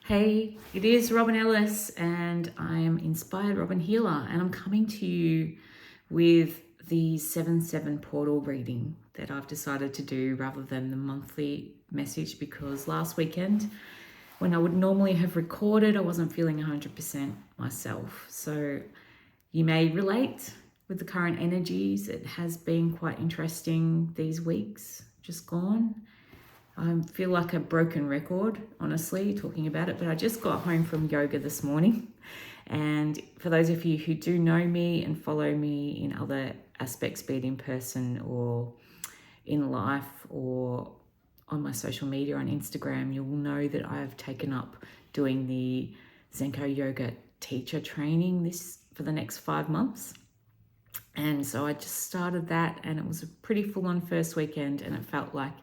Hey, it is Robin Ellis and I am Inspired Robin Healer, and I'm coming to you with the 7/7 portal reading that I've decided to do rather than the monthly message, because last weekend when I would normally have recorded, I wasn't feeling 100% myself. So you may relate with the current energies. It has been quite interesting these weeks just gone. I feel like a broken record, honestly, talking about it, but I just got home from yoga this morning. And for those of you who do know me and follow me in other aspects, be it in person or in life or on my social media on Instagram, you'll know that I've taken up doing the Zenko yoga teacher training for the next 5 months. And so I just started that, and it was a pretty full-on first weekend, and it felt like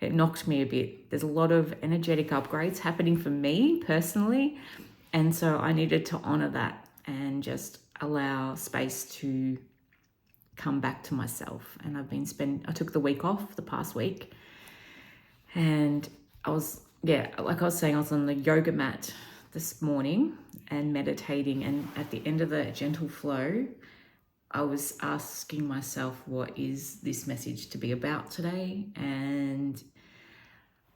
it knocked me a bit. There's a lot of energetic upgrades happening for me personally. And so I needed to honor that and just allow space to come back to myself. And I took the week off the past week. And I was on the yoga mat this morning and meditating. And at the end of the gentle flow, I was asking myself, what is this message to be about today? And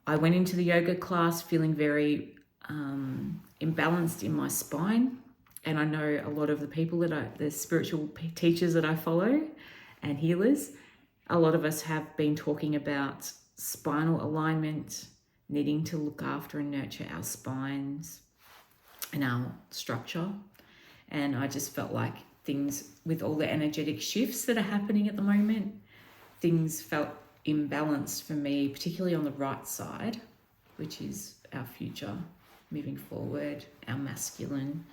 I went into the yoga class feeling very imbalanced in my spine. And I know a lot of the people the spiritual teachers that I follow and healers, a lot of us have been talking about spinal alignment, needing to look after and nurture our spines and our structure. And I just felt like things, with all the energetic shifts that are happening at the moment, things felt imbalanced for me, particularly on the right side, which is our future moving forward, our masculine.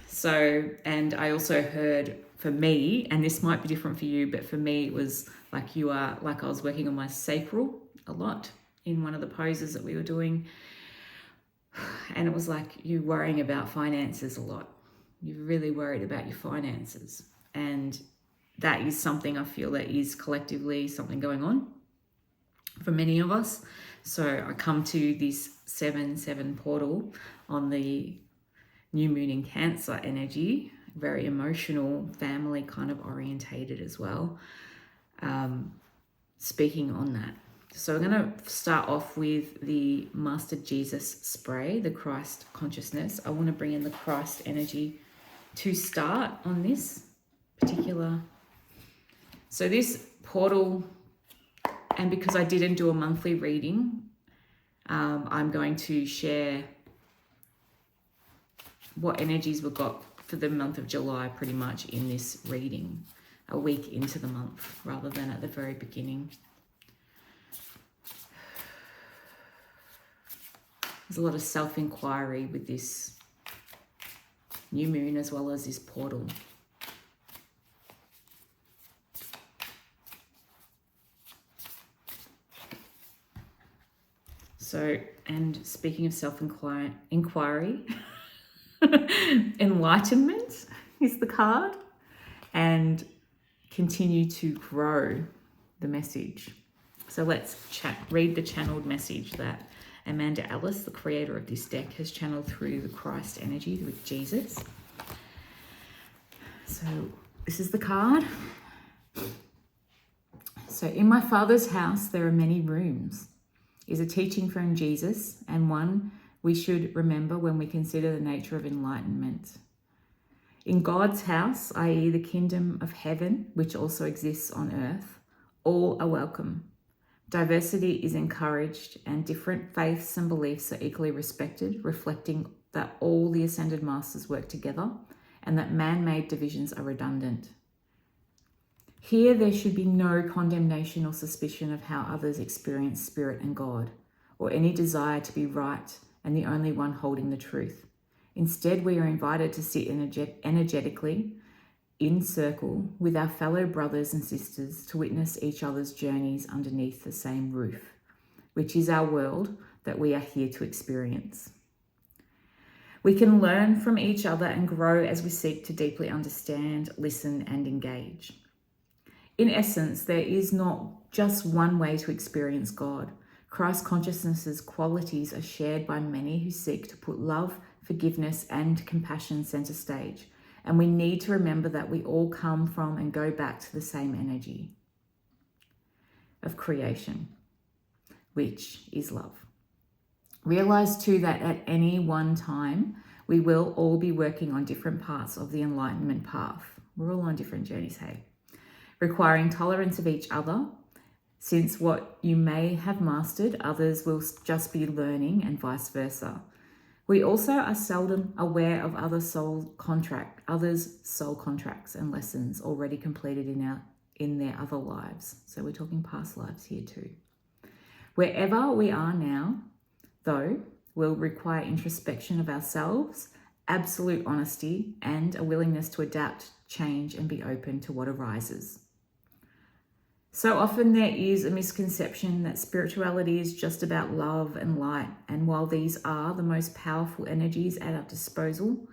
So, and I also heard, for me, and this might be different for you, but for me it was like I was working on my sacral a lot in one of the poses that we were doing. And it was like you worrying about finances a lot. You're really worried about your finances. And that is something I feel that is collectively something going on for many of us. So I come to this 7/7 portal on the new moon in Cancer energy, very emotional, family kind of orientated as well, speaking on that. So I'm going to start off with the Master Jesus spray, the Christ consciousness. I want to bring in the Christ energy to start on this particular. So this portal, and because I didn't do a monthly reading, I'm going to share what energies we've got for the month of July pretty much in this reading, a week into the month rather than at the very beginning. There's a lot of self-inquiry with this new moon as well as this portal. So, and speaking of self-inquiry, Enlightenment is the card, and continue to grow the message. So let's read the channeled message that Amanda Ellis, the creator of this deck, has channeled through the Christ energy with Jesus. So this is the card. So, in my Father's house there are many rooms, is a teaching from Jesus, and one we should remember when we consider the nature of enlightenment. In God's house, i.e. the kingdom of heaven, which also exists on earth, all are welcome. Diversity is encouraged, and different faiths and beliefs are equally respected, reflecting that all the ascended masters work together and that man-made divisions are redundant. Here there should be no condemnation or suspicion of how others experience spirit and God, or any desire to be right and the only one holding the truth. Instead, we are invited to sit energetically in circle with our fellow brothers and sisters to witness each other's journeys underneath the same roof, which is our world that we are here to experience. We can learn from each other and grow as we seek to deeply understand, listen, and engage. In essence, there is not just one way to experience God. Christ consciousness's qualities are shared by many who seek to put love, forgiveness, and compassion center stage. And we need to remember that we all come from and go back to the same energy of creation, which is love. Realize too that at any one time, we will all be working on different parts of the enlightenment path. We're all on different journeys, hey? Requiring tolerance of each other, since what you may have mastered, others will just be learning, and vice versa. We also are seldom aware of others' soul contracts and lessons already completed in their other lives. So we're talking past lives here too. Wherever we are now, though, will require introspection of ourselves, absolute honesty, and a willingness to adapt, change, and be open to what arises. So often there is a misconception that spirituality is just about love and light, and while these are the most powerful energies at our disposal,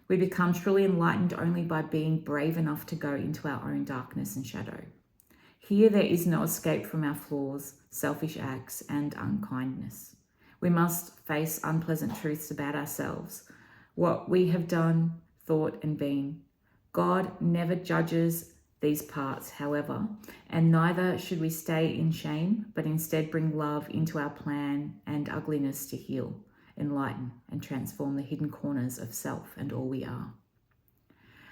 we become truly enlightened only by being brave enough to go into our own darkness and shadow. Here there is no escape from our flaws, selfish acts, and unkindness. We must face unpleasant truths about ourselves, what we have done, thought, and been. God never judges these parts, however, and neither should we stay in shame, but instead bring love into our plan and ugliness to heal, enlighten, and transform the hidden corners of self and all we are.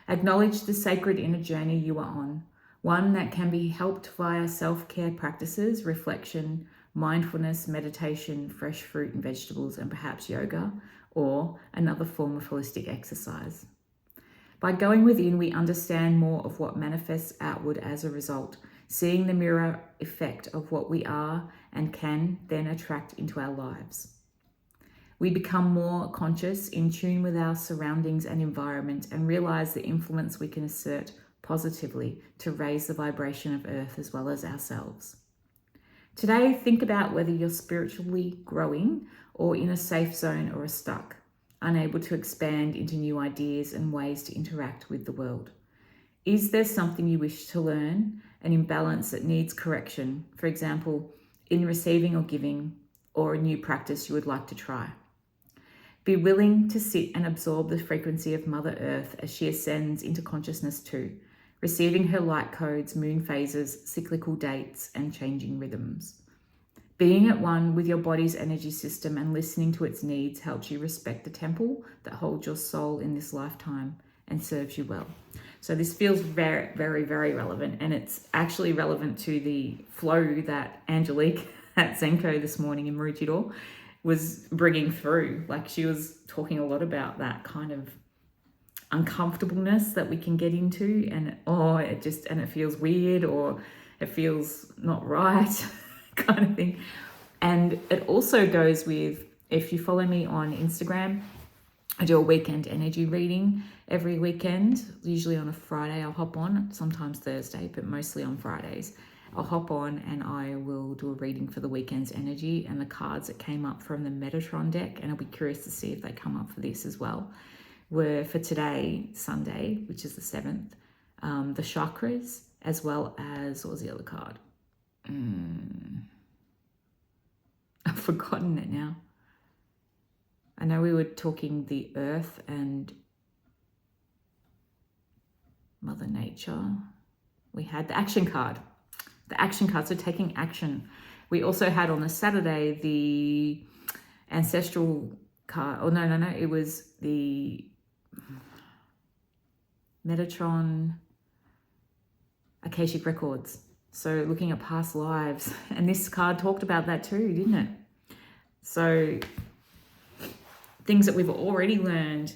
Acknowledge the sacred inner journey you are on, one that can be helped via self-care practices, reflection, mindfulness, meditation, fresh fruit and vegetables, and perhaps yoga, or another form of holistic exercise. By going within, we understand more of what manifests outward as a result, seeing the mirror effect of what we are and can then attract into our lives. We become more conscious, in tune with our surroundings and environment, and realize the influence we can assert positively to raise the vibration of Earth as well as ourselves. Today, think about whether you're spiritually growing or in a safe zone or are stuck, unable to expand into new ideas and ways to interact with the world. Is there something you wish to learn, an imbalance that needs correction, for example, in receiving or giving, or a new practice you would like to try? Be willing to sit and absorb the frequency of Mother Earth as she ascends into consciousness too, receiving her light codes, moon phases, cyclical dates, and changing rhythms. Being at one with your body's energy system and listening to its needs helps you respect the temple that holds your soul in this lifetime and serves you well. So this feels very, very, very relevant, and it's actually relevant to the flow that Angelique at Zenko this morning in Maroochydore was bringing through. Like, she was talking a lot about that kind of uncomfortableness that we can get into, and it feels weird, or it feels not right. Kind of thing. And it also goes with, if you follow me on Instagram, I do a weekend energy reading every weekend, usually on a Friday. I'll hop on, sometimes Thursday, but mostly on Fridays. I'll hop on and I will do a reading for the weekend's energy and the cards that came up from the Metatron deck, and I'll be curious to see if they come up for this as well, were for today, Sunday, which is the 7th, the chakras, as well as, what was the other card? I've forgotten it now. I know we were talking the earth and Mother Nature. We had the action card. So taking action. We also had on the Saturday the ancestral card. Oh, no. It was the Metatron Akashic Records. So looking at past lives, and this card talked about that too, didn't it? So things that we've already learned.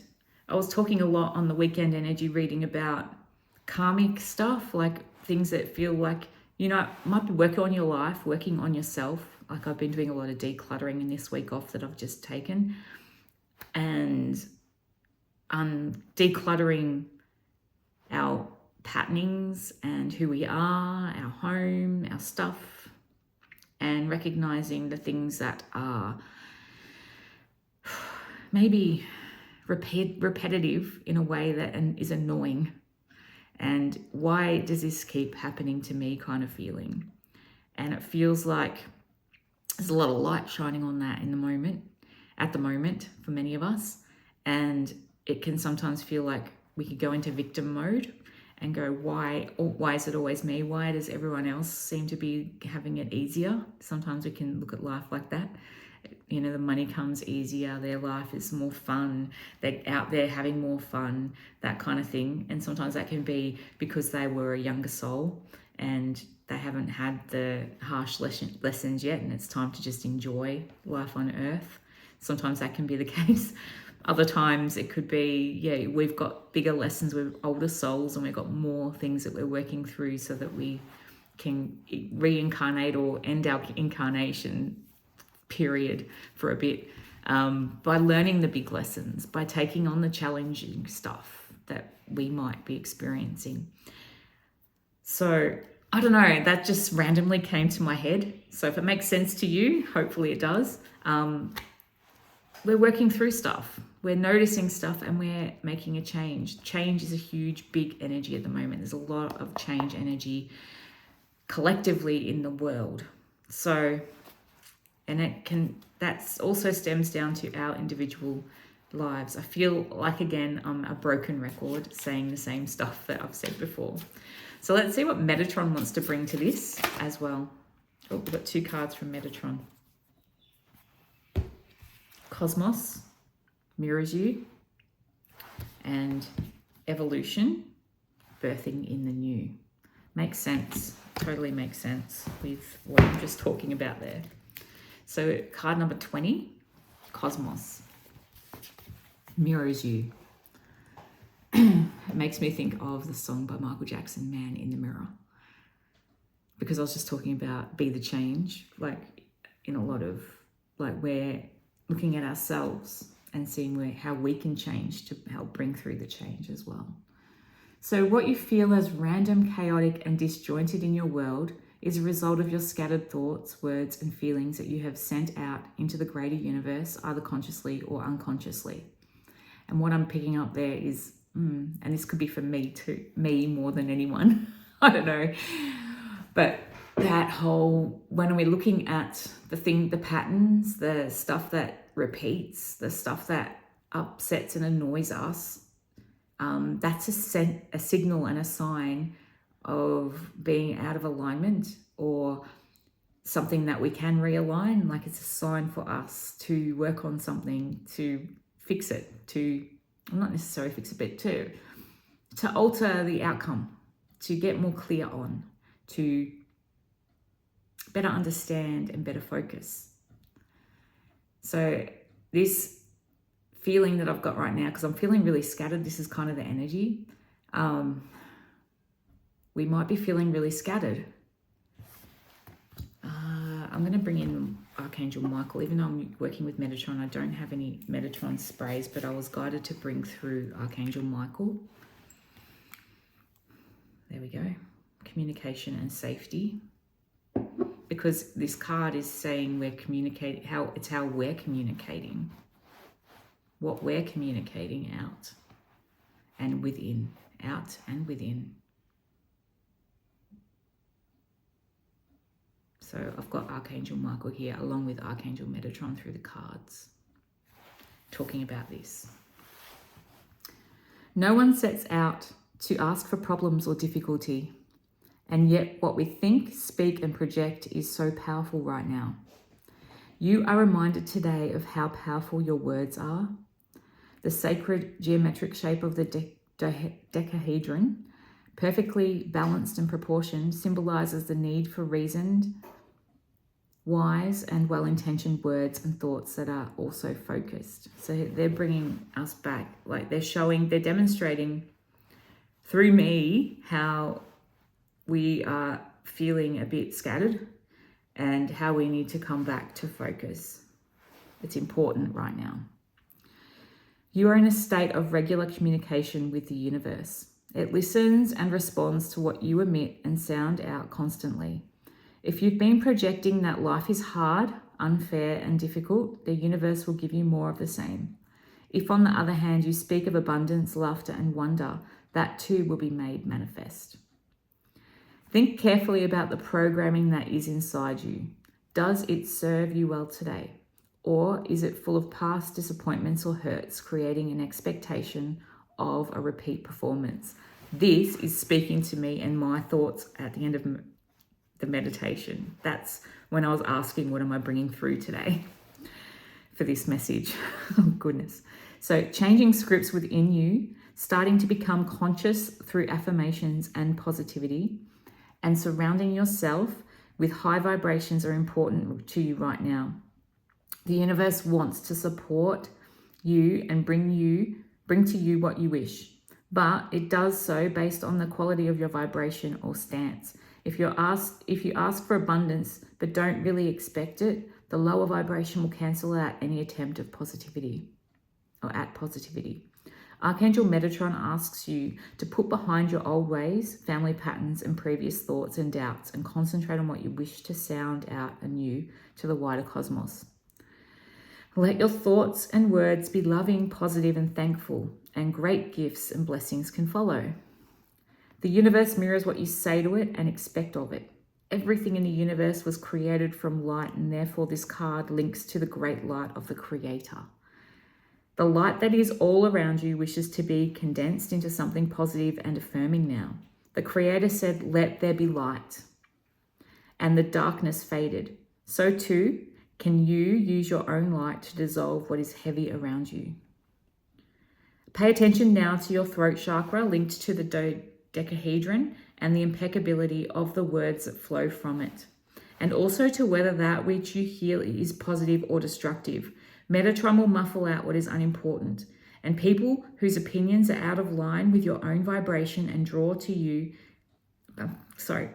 I was talking a lot on the weekend energy reading about karmic stuff, like things that feel like, might be working on your life, working on yourself. Like, I've been doing a lot of decluttering in this week off that I've just taken, and decluttering our patternings and who we are, our home, our stuff, and recognizing the things that are maybe repetitive in a way that is annoying. And why does this keep happening to me kind of feeling? And it feels like There's a lot of light shining on that at the moment for many of us. And it can sometimes feel like we could go into victim mode and go, why is it always me? Why does everyone else seem to be having it easier? Sometimes we can look at life like that. You know, the money comes easier, their life is more fun, they're out there having more fun, that kind of thing. And sometimes that can be because they were a younger soul and they haven't had the harsh lessons yet, and it's time to just enjoy life on earth. Sometimes that can be the case. Other times it could be, yeah, we've got bigger lessons, we're older souls, and we've got more things that we're working through so that we can reincarnate or end our incarnation period for a bit, by learning the big lessons, by taking on the challenging stuff that we might be experiencing. So I don't know, that just randomly came to my head. So if it makes sense to you, hopefully it does. We're working through stuff, we're noticing stuff, and we're making a change. Change is a huge, big energy at the moment. There's a lot of change energy collectively in the world. So, and that's also stems down to our individual lives. I feel like, again, I'm a broken record saying the same stuff that I've said before. So let's see what Metatron wants to bring to this as well. Oh, we've got 2 cards from Metatron. Cosmos mirrors you, and evolution, birthing in the new. Makes sense, totally makes sense with what I'm just talking about there. So card number 20, Cosmos, mirrors you. It makes me think of the song by Michael Jackson, Man in the Mirror, because I was just talking about be the change, like in a lot of, like, we're looking at ourselves and seeing how we can change to help bring through the change as well. So what you feel as random, chaotic, and disjointed in your world is a result of your scattered thoughts, words, and feelings that you have sent out into the greater universe, either consciously or unconsciously. And what I'm picking up there is, and this could be for me too, me more than anyone, I don't know, but that whole, when we're looking at the patterns, the stuff that repeats, the stuff that upsets and annoys us, that's a signal and a sign of being out of alignment, or something that we can realign. Like, it's a sign for us to work on something, to fix it, to not necessarily fix it, but to alter the outcome, to get more clear on, to better understand and better focus. So this feeling that I've got right now, because I'm feeling really scattered, this is kind of the energy. We might be feeling really scattered. I'm going to bring in Archangel Michael. Even though I'm working with Metatron, I don't have any Metatron sprays, but I was guided to bring through Archangel Michael. There we go. Communication and safety. Because this card is saying we're communicating, how we're communicating, what we're communicating out and within, out and within. So I've got Archangel Michael here along with Archangel Metatron through the cards, talking about this. No one sets out to ask for problems or difficulty, and yet what we think, speak, and project is so powerful right now. You are reminded today of how powerful your words are. The sacred geometric shape of the decahedron, perfectly balanced and proportioned, symbolizes the need for reasoned, wise, and well-intentioned words and thoughts that are also focused. So they're bringing us back, like they're demonstrating through me how we are feeling a bit scattered and how we need to come back to focus. It's important right now. You are in a state of regular communication with the universe. It listens and responds to what you emit and sound out constantly. If you've been projecting that life is hard, unfair, and difficult, the universe will give you more of the same. If, on the other hand, you speak of abundance, laughter, and wonder, that too will be made manifest. Think carefully about the programming that is inside you. Does it serve you well today? Or is it full of past disappointments or hurts, creating an expectation of a repeat performance? This is speaking to me and my thoughts at the end of the meditation. That's when I was asking, what am I bringing through today for this message? Oh, goodness. So changing scripts within you, starting to become conscious through affirmations and positivity, and surrounding yourself with high vibrations are important to you right now. The universe wants to support you and bring to you what you wish, but it does so based on the quality of your vibration or stance. If you ask for abundance but don't really expect it, the lower vibration will cancel out any attempt of positivity or at positivity. Archangel Metatron asks you to put behind your old ways, family patterns, and previous thoughts and doubts, and concentrate on what you wish to sound out anew to the wider cosmos. Let your thoughts and words be loving, positive, and thankful, and great gifts and blessings can follow. The universe mirrors what you say to it and expect of it. Everything in the universe was created from light, and therefore this card links to the great light of the Creator. The light that is all around you wishes to be condensed into something positive and affirming now. The Creator said, "Let there be light," and the darkness faded. So too can you use your own light to dissolve what is heavy around you. Pay attention now to your throat chakra linked to the dodecahedron and the impeccability of the words that flow from it, and also to whether that which you hear is positive or destructive. Metatron will muffle out what is unimportant, and people whose opinions are out of line with your own vibration and draw to you. Sorry,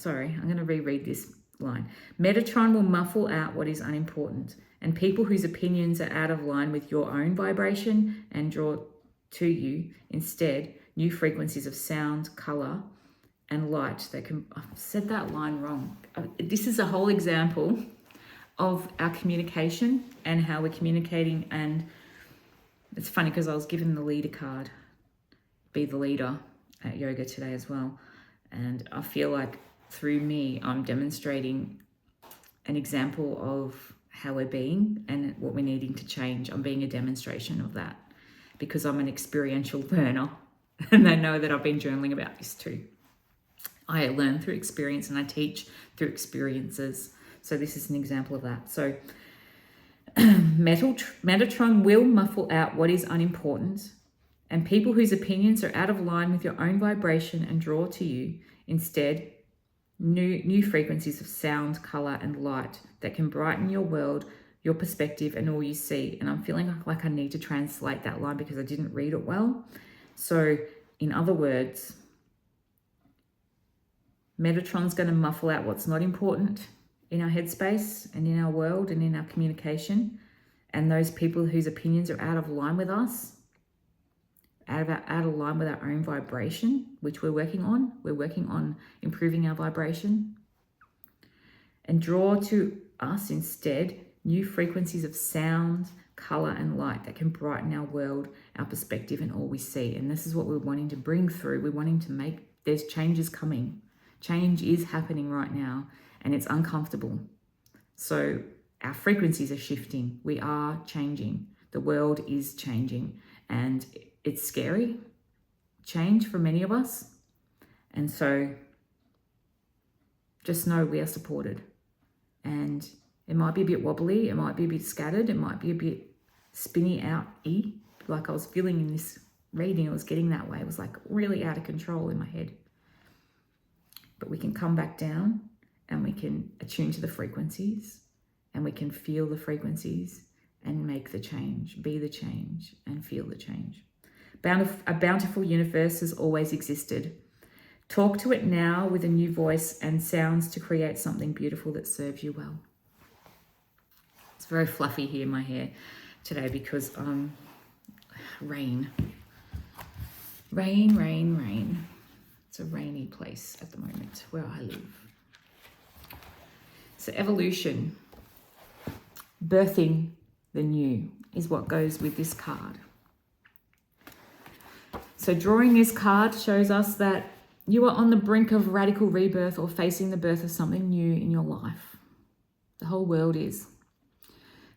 I'm going to reread this line. Metatron will muffle out what is unimportant, and people whose opinions are out of line with your own vibration and draw to you instead new frequencies of sound, color, and light that can. I've said that line wrong. This is a whole example of our communication and how we're communicating. And it's funny because I was given the leader card, be the leader, at yoga today as well. And I feel like through me, I'm demonstrating an example of how we're being and what we're needing to change. I'm being a demonstration of that because I'm an experiential learner, and they know that I've been journaling about this too. I learn through experience and I teach through experiences. So this is an example of that. So Metatron will muffle out what is unimportant, and people whose opinions are out of line with your own vibration and draw to you instead new frequencies of sound, color, and light that can brighten your world, your perspective, and all you see. And I'm feeling like I need to translate that line because I didn't read it well. So in other words, Metatron's going to muffle out what's not important in our headspace and in our world and in our communication, and those people whose opinions are out of line with us, out of line with our own vibration, which we're working on improving our vibration, and draw to us instead new frequencies of sound, color, and light that can brighten our world, our perspective, and all we see. And this is what we're wanting to bring through. We're wanting to make, there's changes coming. Change is happening right now, and it's uncomfortable. So our frequencies are shifting. We are changing. The world is changing, and it's scary change for many of us. And so just know we are supported. And it might be a bit wobbly, it might be a bit scattered, it might be a bit spinny out-y, like I was feeling in this reading. I was getting that way. It was like really out of control in my head. But we can come back down and we can attune to the frequencies, and we can feel the frequencies and make the change, be the change, and feel the change. A bountiful universe has always existed. Talk to it now with a new voice and sounds to create something beautiful that serves you well. It's very fluffy here in my hair today because rain. It's a rainy place at the moment where I live. So evolution, birthing the new is what goes with this card. So drawing this card shows us that you are on the brink of radical rebirth or facing the birth of something new in your life. The whole world is.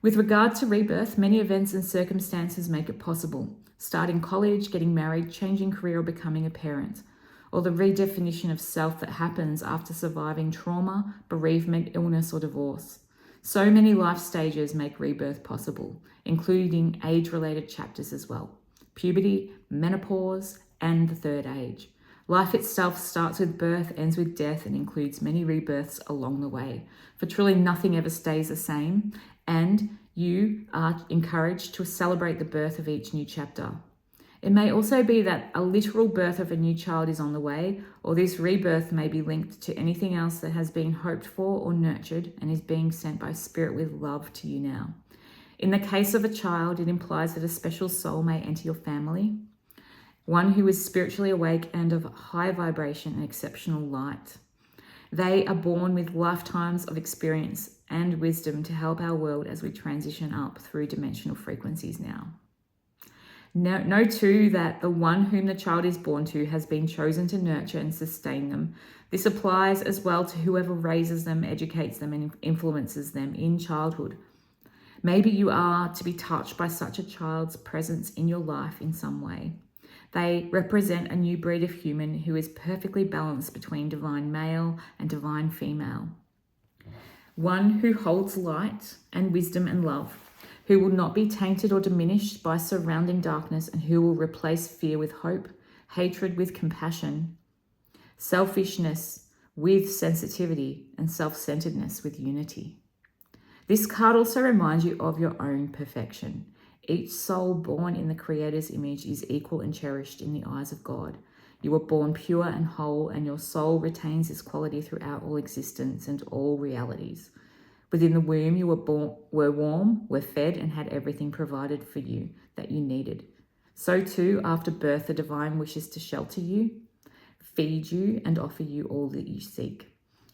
With regard to rebirth, many events and circumstances make it possible. Starting college, getting married, changing career, or becoming a parent. Or the redefinition of self that happens after surviving trauma, bereavement, illness, or divorce. So many life stages make rebirth possible, including age-related chapters as well. Puberty, menopause, and the third age. Life itself starts with birth, ends with death, and includes many rebirths along the way. For truly nothing ever stays the same, and you are encouraged to celebrate the birth of each new chapter. It may also be that a literal birth of a new child is on the way, or this rebirth may be linked to anything else that has been hoped for or nurtured and is being sent by Spirit with love to you now. In the case of a child, it implies that a special soul may enter your family, one who is spiritually awake and of high vibration and exceptional light. They are born with lifetimes of experience and wisdom to help our world as we transition up through dimensional frequencies now. Know too that the one whom the child is born to has been chosen to nurture and sustain them. This applies as well to whoever raises them, educates them, and influences them in childhood. Maybe you are to be touched by such a child's presence in your life in some way. They represent a new breed of human who is perfectly balanced between divine male and divine female. One who holds light and wisdom and love, who will not be tainted or diminished by surrounding darkness, and who will replace fear with hope, hatred with compassion, selfishness with sensitivity, and self-centeredness with unity. This card also reminds you of your own perfection. Each soul born in the Creator's image is equal and cherished in the eyes of God. You were born pure and whole, and your soul retains this quality throughout all existence and all realities. Within the womb, you were warm, were fed, and had everything provided for you that you needed. So too, after birth, the divine wishes to shelter you, feed you, and offer you all that you seek.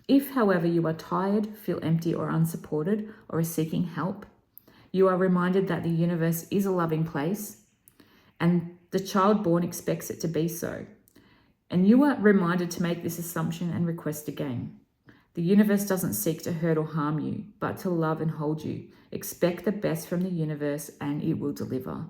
If, however, you are tired, feel empty or unsupported, or are seeking help, you are reminded that the universe is a loving place, and the child born expects it to be so. And you are reminded to make this assumption and request again. The universe doesn't seek to hurt or harm you, but to love and hold you. Expect the best from the universe and it will deliver.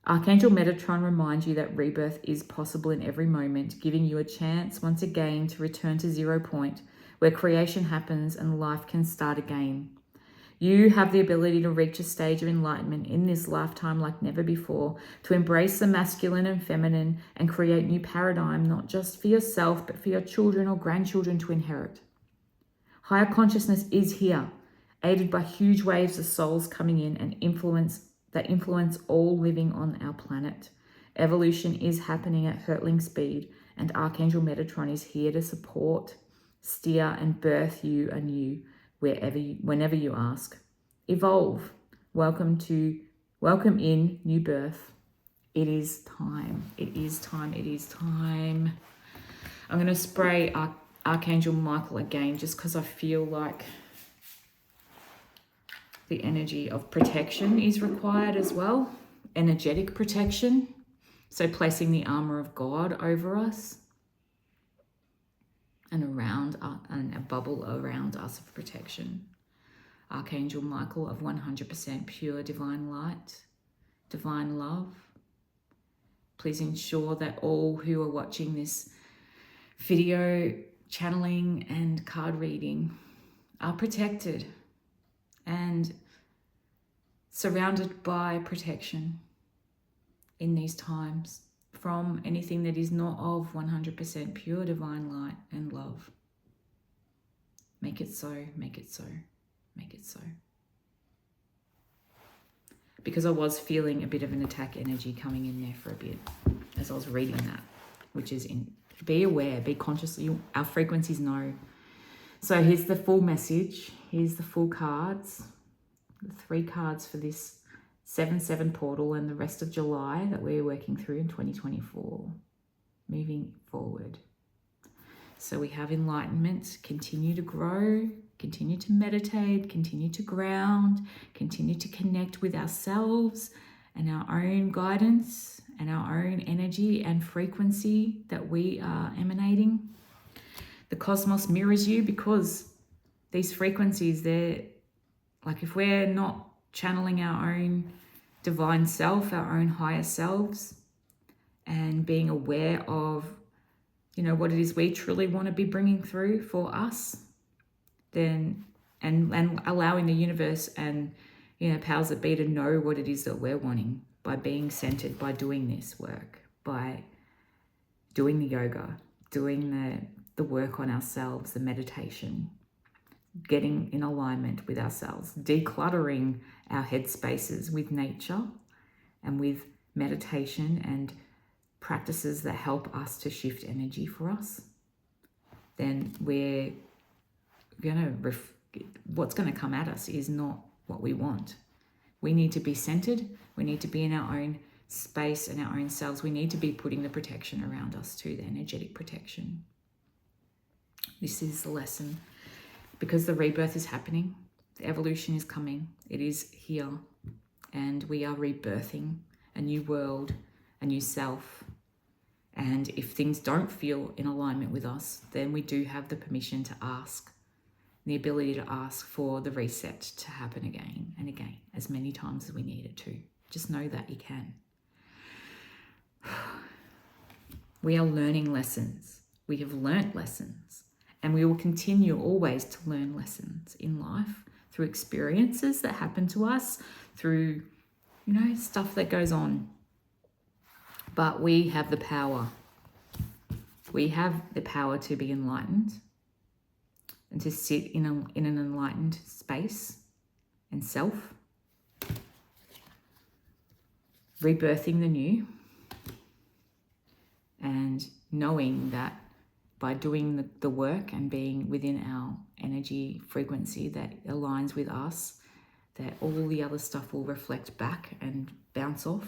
Archangel Metatron reminds you that rebirth is possible in every moment, giving you a chance once again to return to 0 point, where creation happens and life can start again. You have the ability to reach a stage of enlightenment in this lifetime like never before, to embrace the masculine and feminine and create new paradigm, not just for yourself, but for your children or grandchildren to inherit. Higher consciousness is here, aided by huge waves of souls coming in and influence all living on our planet. Evolution is happening at hurtling speed, and Archangel Metatron is here to support, steer, and birth you anew whenever you ask. Evolve. Welcome in new birth. It is time. It is time. It is time. I'm going to spray Archangel Michael again, just because I feel like the energy of protection is required as well. Energetic protection. So placing the armor of God over us and around and a bubble around us of protection. Archangel Michael of 100% pure divine light, divine love. Please ensure that all who are watching this video, channeling and card reading are protected and surrounded by protection in these times from anything that is not of 100% pure divine light and love. Make it so, make it so, make it so. Because I was feeling a bit of an attack energy coming in there for a bit as I was reading that, which is be aware, be conscious. Our frequencies know. So here's the full message. Here's the full cards. The 3 cards for this 7/7 portal and the rest of July that we're working through in 2024. Moving forward. So we have enlightenment. Continue to grow. Continue to meditate. Continue to ground. Continue to connect with ourselves and our own guidance and our own energy and frequency that we are emanating. The cosmos mirrors you, because these frequencies, they're like, if we're not channeling our own divine self, our own higher selves, and being aware of, what it is we truly want to be bringing through for us, then, and allowing the universe and, powers that be to know what it is that we're wanting by being centered, by doing this work, by doing the yoga, doing the work on ourselves, the meditation, getting in alignment with ourselves, decluttering our headspaces with nature and with meditation and practices that help us to shift energy for us, then we're what's going to come at us is not what we want. We need to be centered. We need to be in our own space and our own selves. We need to be putting the protection around us too, the energetic protection. This is the lesson, because the rebirth is happening. The evolution is coming. It is here. And we are rebirthing a new world, a new self. And if things don't feel in alignment with us, then we do have the permission to ask, the ability to ask for the reset to happen again and again, as many times as we need it to. Just know that you can. We are learning lessons. We have learnt lessons, and we will continue always to learn lessons in life through experiences that happen to us, through, stuff that goes on. But we have the power. We have the power to be enlightened and to sit in an enlightened space and self, rebirthing the new, and knowing that by doing the work and being within our energy frequency that aligns with us, that all the other stuff will reflect back and bounce off,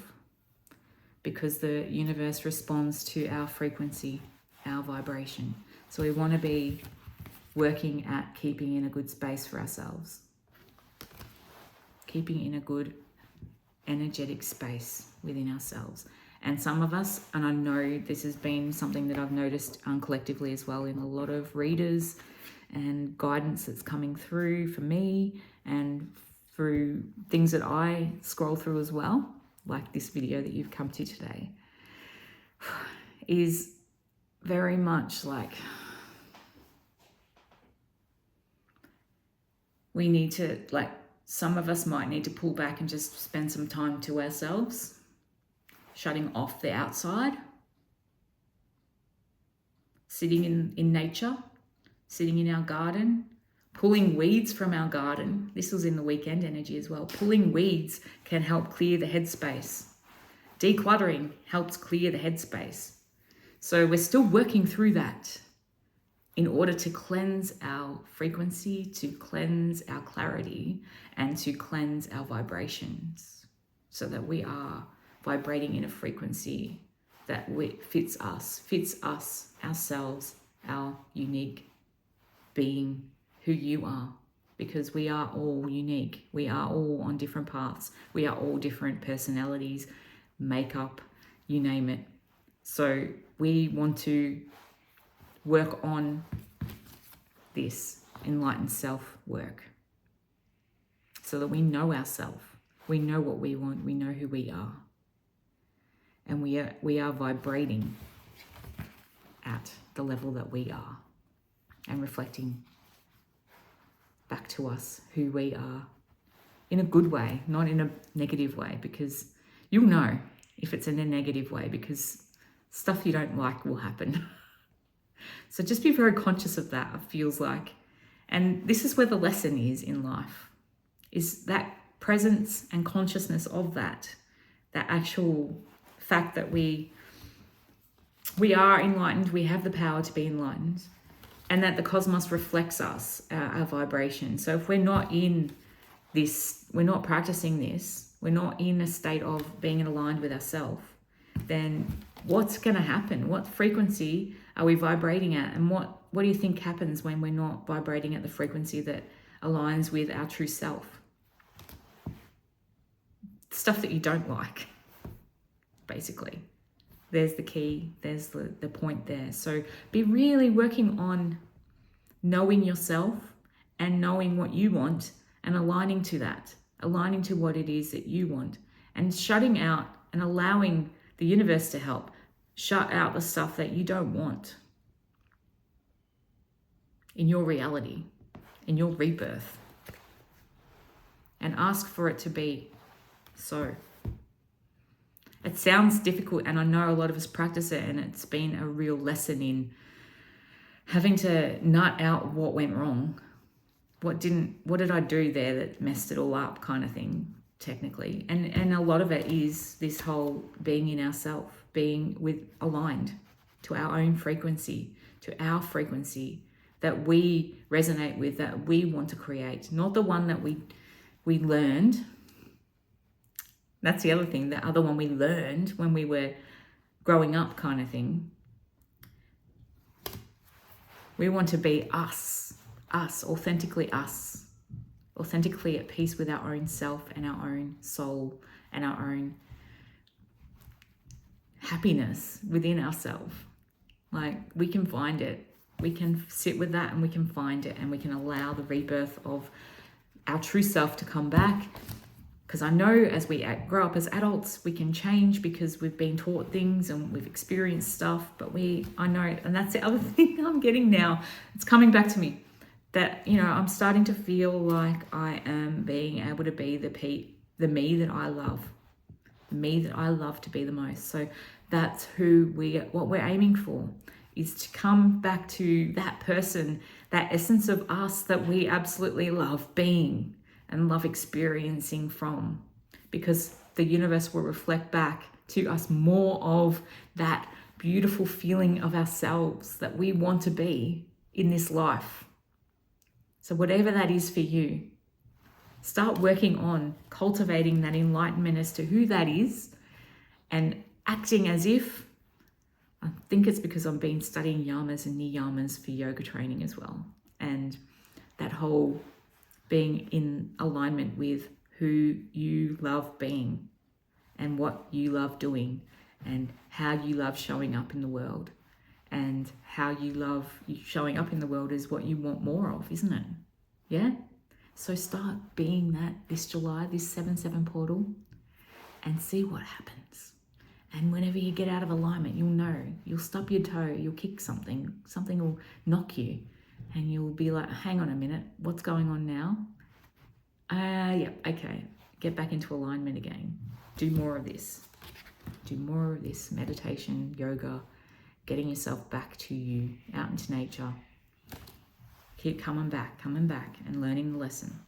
because the universe responds to our frequency, our vibration. So we want to be working at keeping in a good space for ourselves, keeping in a good energetic space within ourselves. And some of us, and I know this has been something that I've noticed collectively as well in a lot of readers and guidance that's coming through for me and through things that I scroll through as well, like this video that you've come to today, is very much like we need to, some of us might need to pull back and just spend some time to ourselves, shutting off the outside, sitting in nature, sitting in our garden, pulling weeds from our garden. This was in the weekend energy as well. Pulling weeds can help clear the headspace. Decluttering helps clear the headspace. So we're still working through that in order to cleanse our frequency, to cleanse our clarity, and to cleanse our vibrations, so that we are vibrating in a frequency that fits us, ourselves, our unique being, who you are, because we are all unique. We are all on different paths. We are all different personalities, makeup, you name it. So we want to work on this enlightened self work so that we know ourselves, we know what we want, we know who we are, and we are vibrating at the level that we are and reflecting back to us who we are in a good way, not in a negative way, because you'll know if it's in a negative way, because stuff you don't like will happen. So just be very conscious of that, it feels like. And this is where the lesson is in life, is that presence and consciousness of that actual fact that we are enlightened, we have the power to be enlightened, and that the cosmos reflects us, our vibration. So if we're not in this, we're not practicing this, we're not in a state of being aligned with ourselves, then what's going to happen? What frequency are we vibrating at? And what do you think happens when we're not vibrating at the frequency that aligns with our true self? Stuff that you don't like. basically. There's the key, there's the point there. So be really working on knowing yourself and knowing what you want and aligning to that, aligning to what it is that you want, and shutting out and allowing the universe to help shut out the stuff that you don't want in your reality, in your rebirth, and ask for it to be so. It sounds difficult, and I know a lot of us practice it, and it's been a real lesson in having to nut out what went wrong. What did I do there that messed it all up, kind of thing, technically. And a lot of it is this whole being in ourself, being aligned to our own frequency, to our frequency that we resonate with, that we want to create, not the one that we learned. That's the other thing, the other one we learned when we were growing up, kind of thing. We want to be us, authentically at peace with our own self and our own soul and our own happiness within ourselves. Like, we can find it. We can sit with that and we can find it, and we can allow the rebirth of our true self to come back. Because I know as we grow up as adults, we can change because we've been taught things and we've experienced stuff. But I know, and that's the other thing I'm getting now. It's coming back to me that, I'm starting to feel like I am being able to be the me that I love, the me that I love to be the most. So that's what we're aiming for, is to come back to that person, that essence of us that we absolutely love being and love experiencing from, because the universe will reflect back to us more of that beautiful feeling of ourselves that we want to be in this life. So whatever that is for you, start working on cultivating that enlightenment as to who that is, and acting as if, I think it's because I've been studying yamas and niyamas for yoga training as well, and that whole being in alignment with who you love being and what you love doing and how you love showing up in the world, and how you love showing up in the world is what you want more of, isn't it? Yeah? So start being that this July, this 7/7 portal, and see what happens. And whenever you get out of alignment, you'll know. You'll stub your toe, you'll kick something will knock you, and you'll be like, hang on a minute, what's going on now? Okay, get back into alignment again. Do more of this. Do more of this meditation, yoga, getting yourself back to you, out into nature. Keep coming back and learning the lesson.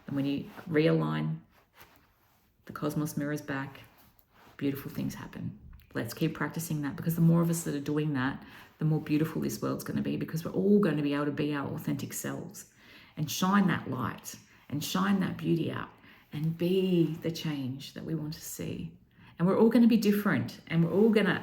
And when you realign, the cosmos mirrors back, beautiful things happen. Let's keep practicing that, because the more of us that are doing that, the more beautiful this world's going to be, because we're all going to be able to be our authentic selves and shine that light and shine that beauty out and be the change that we want to see. And we're all going to be different, and we're all going to,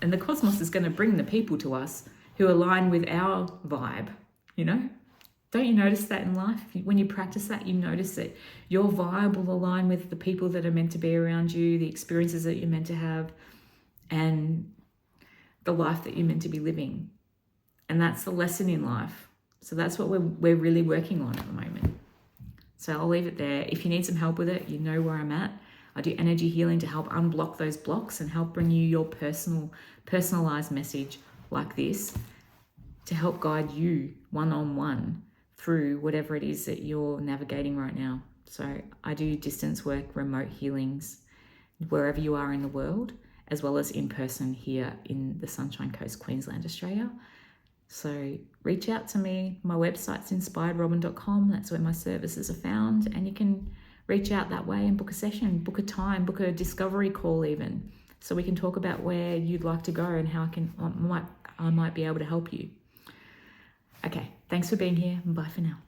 and the cosmos is going to bring the people to us who align with our vibe, Don't you notice that in life? When you practice that, you notice that your vibe will align with the people that are meant to be around you, the experiences that you're meant to have, and the life that you're meant to be living. And that's the lesson in life. So that's what we're really working on at the moment. So I'll leave it there. If you need some help with it, you know where I'm at. I do energy healing to help unblock those blocks and help bring you your personalized message like this, to help guide you one-on-one through whatever it is that you're navigating right now. So I do distance work, remote healings, wherever you are in the world, as well as in person here in the Sunshine Coast, Queensland, Australia. So reach out to me. My website's inspiredrobin.com. That's where my services are found. And you can reach out that way and book a session, book a time, book a discovery call even, so we can talk about where you'd like to go and how I might be able to help you. Okay, thanks for being here. Bye for now.